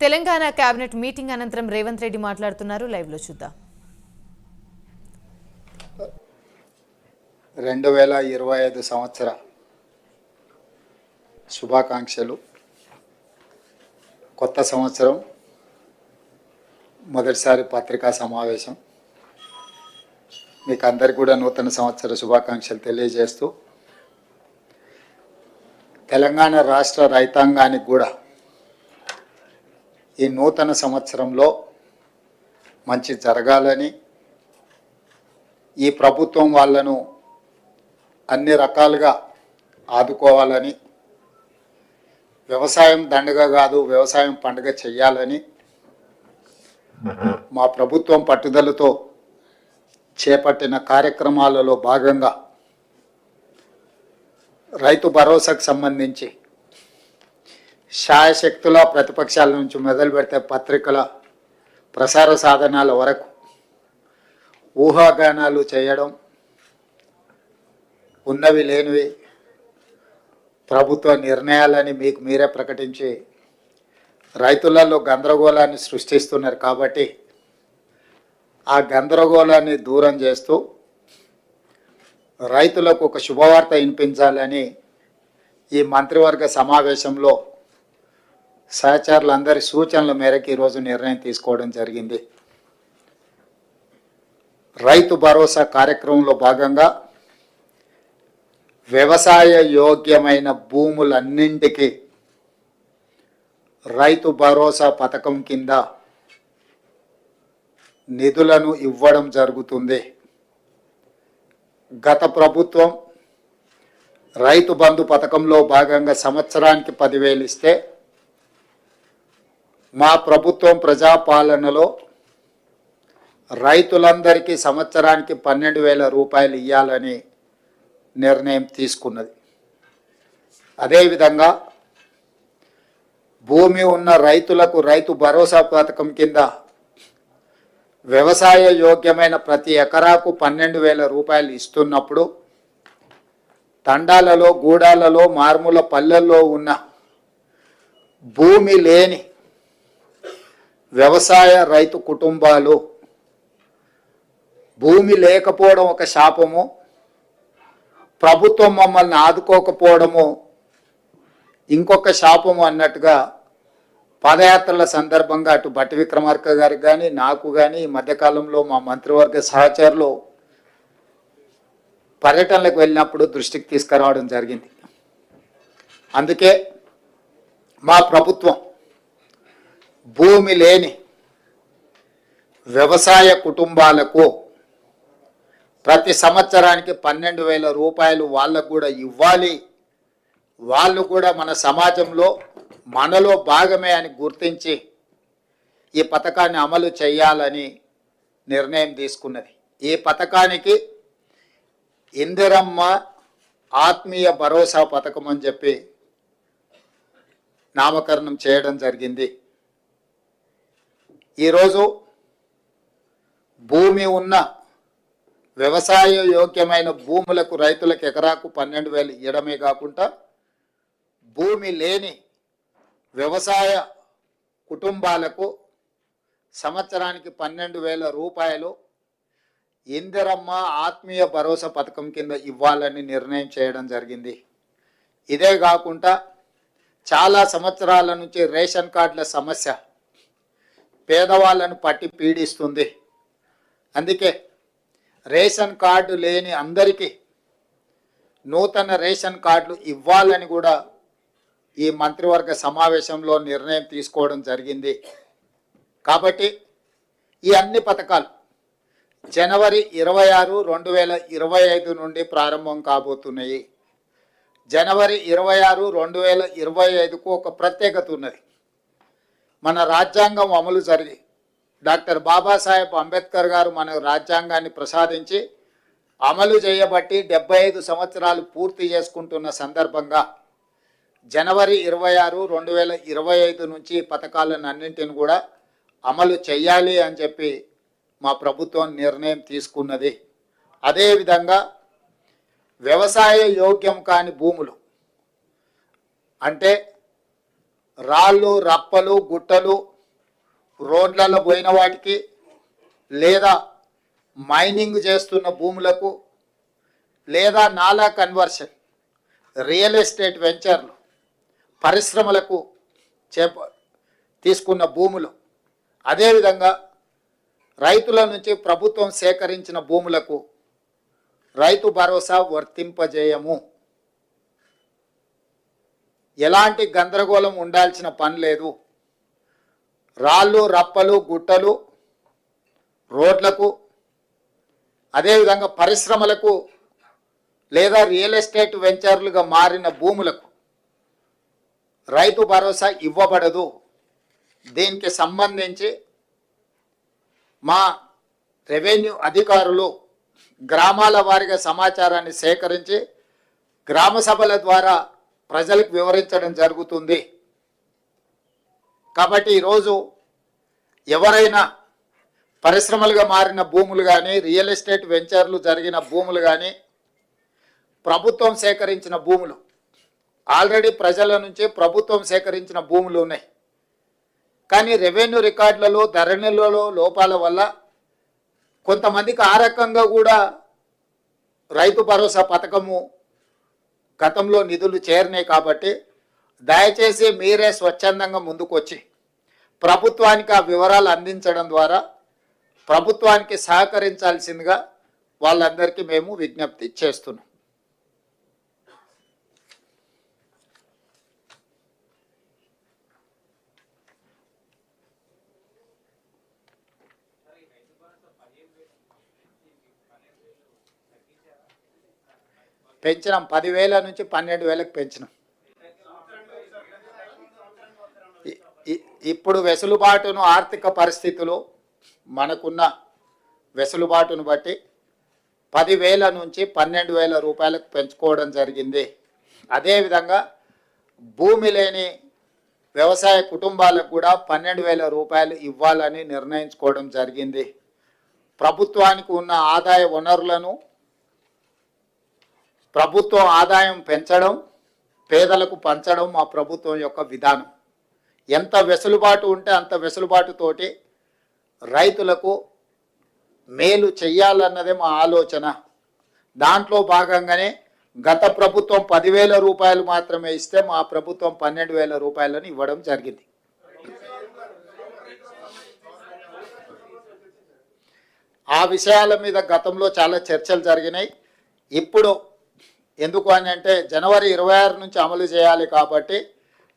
Telangana cabinet meeting అనంతరం రేవంత్ రెడ్డి మాట్లాడుతున్నారు. Live లో చూద్దాం. 2025 సంవత్సర శుభాకాంక్షలు. కొత్త సంవత్సరం మొదటిసారి పత్రికా సమావేశం. మీకు అందరికీ కూడా నూతన సంవత్సర శుభాకాంక్షలు తెలియజేస్తూ తెలంగాణ రాష్ట్ర రైతాంగానికి కూడా ఈ నూతన సంవత్సరంలో మంచి జరగాలని, ఈ ప్రభుత్వం వాళ్ళను అన్ని రకాలుగా ఆదుకోవాలని, వ్యవసాయం దండగ కాదు వ్యవసాయం పండుగ చెయ్యాలని మా ప్రభుత్వం పట్టుదలతో చేపట్టిన కార్యక్రమాలలో భాగంగా రైతు భరోసాకు సంబంధించి శాయశక్తుల ప్రతిపక్షాల నుంచి మొదలు పెడితే పత్రికల ప్రసార సాధనాల వరకు ఊహాగానాలు చేయడం, ఉన్నవి లేనివి ప్రభుత్వ నిర్ణయాలని మీకు మీరే ప్రకటించి రైతులలో గందరగోళాన్ని సృష్టిస్తున్నారు. కాబట్టి ఆ గందరగోళాన్ని దూరం చేస్తూ రైతులకు ఒక శుభవార్త వినిపించాలని ఈ మంత్రివర్గ సమావేశంలో సహచరులందరి సూచనల మేరకు ఈరోజు నిర్ణయం తీసుకోవడం జరిగింది. రైతు భరోసా కార్యక్రమంలో భాగంగా వ్యవసాయ యోగ్యమైన భూములన్నింటికి రైతు భరోసా పథకం కింద నిధులను ఇవ్వడం జరుగుతుంది. గత ప్రభుత్వం రైతు బంధు పథకంలో భాగంగా సంవత్సరానికి 10,000 ఇస్తే, మా ప్రభుత్వం ప్రజాపాలనలో రైతులందరికీ సంవత్సరానికి 12,000 రూపాయలు ఇవ్వాలని నిర్ణయం తీసుకున్నది. అదేవిధంగా భూమి ఉన్న రైతులకు రైతు భరోసా పథకం కింద వ్యవసాయ యోగ్యమైన ప్రతి ఎకరాకు 12,000 రూపాయలు ఇస్తున్నప్పుడు, తండాలలో గూడాలలో మారుమూల పల్లెల్లో ఉన్న భూమి లేని వ్యవసాయ రైతు కుటుంబాలు, భూమి లేకపోవడం ఒక శాపము, ప్రభుత్వం మమ్మల్ని ఆదుకోకపోవడము ఇంకొక శాపము అన్నట్టుగా పాదయాత్రల సందర్భంగా అటు భట్టి విక్రమార్క గారికి కానీ నాకు కానీ ఈ మధ్యకాలంలో మా మంత్రివర్గ సహచరులు పర్యటనలకు వెళ్ళినప్పుడు దృష్టికి తీసుకురావడం జరిగింది. అందుకే మా ప్రభుత్వం భూమి లేని వ్యవసాయ కుటుంబాలకు ప్రతి సంవత్సరానికి 12,000 రూపాయలు వాళ్ళకు కూడా ఇవ్వాలి, వాళ్ళు కూడా మన సమాజంలో మనలో భాగమే అని గుర్తించి ఈ పథకాన్ని అమలు చేయాలని నిర్ణయం తీసుకున్నది. ఈ పథకానికి ఇందిరమ్మ ఆత్మీయ భరోసా పథకం అని చెప్పి నామకరణం చేయడం జరిగింది. ఈరోజు భూమి ఉన్న వ్యవసాయ యోగ్యమైన భూములకు రైతులకు ఎకరాకు 12,000 ఇవ్వడమే కాకుండా, భూమి లేని వ్యవసాయ కుటుంబాలకు సంవత్సరానికి 12,000 రూపాయలు ఇందిరమ్మ ఆత్మీయ భరోసా పథకం కింద ఇవ్వాలని నిర్ణయం చేయడం జరిగింది. ఇదే కాకుండా చాలా సంవత్సరాల నుంచి రేషన్ కార్డుల సమస్య పేదవాళ్ళను పట్టి పీడిస్తుంది. అందుకే రేషన్ కార్డు లేని అందరికీ నూతన రేషన్ కార్డులు ఇవ్వాలని కూడా ఈ మంత్రివర్గ సమావేశంలో నిర్ణయం తీసుకోవడం జరిగింది. కాబట్టి ఈ అన్ని పథకాలు జనవరి 26, 2025 నుండి ప్రారంభం కాబోతున్నాయి. జనవరి 26, 2025కు ఒక ప్రత్యేకత ఉన్నది. మన రాజ్యాంగం అమలు జరిగి డాక్టర్ బాబాసాహెబ్ అంబేద్కర్ గారు మన రాజ్యాంగాన్ని ప్రసాదించి అమలు చేయబట్టి 75 సంవత్సరాలు పూర్తి చేసుకుంటున్న సందర్భంగా జనవరి 26, 2025 నుంచి పథకాలను అన్నింటిని కూడా అమలు చేయాలి అని చెప్పి మా ప్రభుత్వం నిర్ణయం తీసుకున్నది. అదేవిధంగా వ్యవసాయ యోగ్యం కాని భూములు అంటే రాళ్ళు, రప్పలు, గుట్టలు, రోడ్లలో పోయిన వాటికి లేదా మైనింగ్ చేస్తున్న భూములకు లేదా నాలా కన్వర్షన్, రియల్ ఎస్టేట్ వెంచర్లు, పరిశ్రమలకు తీసుకున్న భూములు, అదేవిధంగా రైతుల నుంచి ప్రభుత్వం సేకరించిన భూములకు రైతు భరోసా వర్తింపజేయము. ఎలాంటి గందరగోళం ఉండాల్సిన పని లేదు. రాళ్ళు రప్పలు గుట్టలు రోడ్లకు, అదేవిధంగా పరిశ్రమలకు లేదా రియల్ ఎస్టేట్ వెంచర్లుగా మారిన భూములకు రైతు భరోసా ఇవ్వబడదు. దీనికి సంబంధించి మా రెవెన్యూ అధికారులు గ్రామాల వారీగా సమాచారాన్ని సేకరించి గ్రామ సభల ద్వారా ప్రజలకు వివరించడం జరుగుతుంది. కాబట్టి ఈరోజు ఎవరైనా పరిశ్రమలుగా మారిన భూములు కానీ రియల్ ఎస్టేట్ వెంచర్లు జరిగిన భూములు కానీ ప్రభుత్వం సేకరించిన భూములు, ఆల్రెడీ ప్రజల నుంచి ప్రభుత్వం సేకరించిన భూములు ఉన్నాయి. కానీ రెవెన్యూ రికార్డులలో ధరణిలలో లోపాల వల్ల కొంతమందికి ఆ రకంగా కూడా రైతు భరోసా పథకము గతంలో నిధులు చేరినాయి. కాబట్టి దయచేసి మీరే స్వచ్ఛందంగా ముందుకొచ్చి ప్రభుత్వానికి ఆ వివరాలు అందించడం ద్వారా ప్రభుత్వానికి సహకరించాల్సిందిగా వాళ్ళందరికీ మేము విజ్ఞప్తి చేస్తున్నాం. పెంచినాం, 10,000 నుంచి 12,000కి పెంచినాం. ఇప్పుడు వెసులుబాటును, ఆర్థిక పరిస్థితులు మనకున్న వెసులుబాటును బట్టి 10,000 నుంచి 12,000 రూపాయలకు పెంచుకోవడం జరిగింది. అదేవిధంగా భూమి లేని వ్యవసాయ కుటుంబాలకు కూడా 12,000 రూపాయలు ఇవ్వాలని నిర్ణయించుకోవడం జరిగింది. ప్రభుత్వానికి ఉన్న ఆదాయ వనరులను ప్రభుత్వం ఆదాయం పెంచడం, పేదలకు పంచడం మా ప్రభుత్వం యొక్క విధానం. ఎంత వెసులుబాటు ఉంటే అంత వెసులుబాటుతోటి రైతులకు మేలు చెయ్యాలన్నదే మా ఆలోచన. దాంట్లో భాగంగానే గత ప్రభుత్వం 10,000 రూపాయలు మాత్రమే ఇస్తే మా ప్రభుత్వం 12,000 రూపాయలను ఇవ్వడం జరిగింది. ఆ విషయాల మీద గతంలో చాలా చర్చలు జరిగినాయి. ఇప్పుడు ఎందుకు అని అంటే జనవరి 26 నుంచి అమలు చేయాలి. కాబట్టి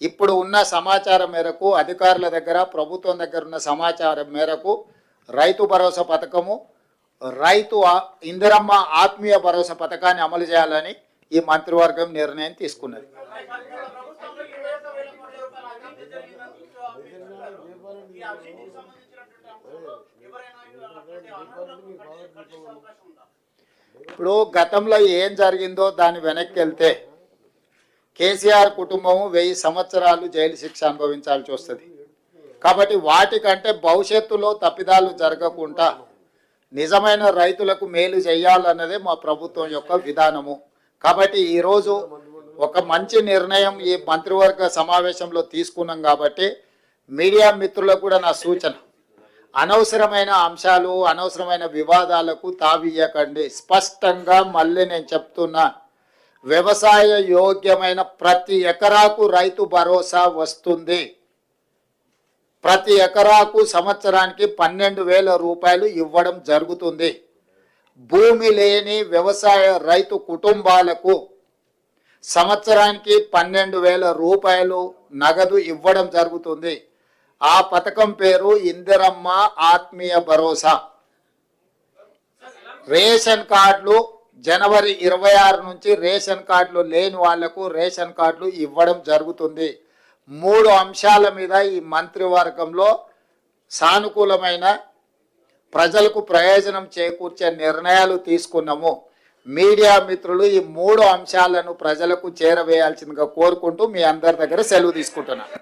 ఇప్పుడు ఉన్న సమాచారం మేరకు, అధికారుల దగ్గర ప్రభుత్వం దగ్గర ఉన్న సమాచారం మేరకు రైతు భరోసా పథకము, రైతు ఇందిరమ్మ ఆత్మీయ భరోసా పథకాన్ని అమలు చేయాలని ఈ మంత్రివర్గం నిర్ణయం తీసుకున్నది. ఇప్పుడు గతంలో ఏం జరిగిందో దాని వెనక్కి వెళ్తే కేసీఆర్ కుటుంబము 1000 సంవత్సరాలు జైలు శిక్ష అనుభవించాల్సి వస్తుంది. కాబట్టి వాటికంటే భవిష్యత్తులో తప్పిదాలు జరగకుండా నిజమైన రైతులకు మేలు చేయాలన్నదే మా ప్రభుత్వం యొక్క విధానము. కాబట్టి ఈరోజు ఒక మంచి నిర్ణయం ఈ మంత్రివర్గ సమావేశంలో తీసుకున్నాం. కాబట్టి మీడియా మిత్రులకు కూడా నా సూచన, అనవసరమైన అంశాలు, అనవసరమైన వివాదాలకు తావియ్యకండి. స్పష్టంగా మళ్ళీ నేను చెప్తున్నా, వ్యవసాయ యోగ్యమైన ప్రతి ఎకరాకు రైతు భరోసా వస్తుంది. ప్రతి ఎకరాకు సంవత్సరానికి 12,000 రూపాయలు ఇవ్వడం జరుగుతుంది. భూమి లేని వ్యవసాయ రైతు కుటుంబాలకు సంవత్సరానికి 12,000 రూపాయలు నగదు ఇవ్వడం జరుగుతుంది. ఆ పథకం పేరు ఇందిరమ్మ ఆత్మీయ భరోసా. రేషన్ కార్డులు జనవరి 26 నుంచి రేషన్ కార్డులు లేని వాళ్లకు రేషన్ కార్డులు ఇవ్వడం జరుగుతుంది. 3 అంశాల మీద ఈ మంత్రివర్గంలో సానుకూలమైన, ప్రజలకు ప్రయోజనం చేకూర్చే నిర్ణయాలు తీసుకున్నాము. మీడియా మిత్రులు ఈ 3 అంశాలను ప్రజలకు చేరవేయాల్సిందిగా కోరుకుంటూ మీ అందరి దగ్గర సెలవు తీసుకుంటున్నాను.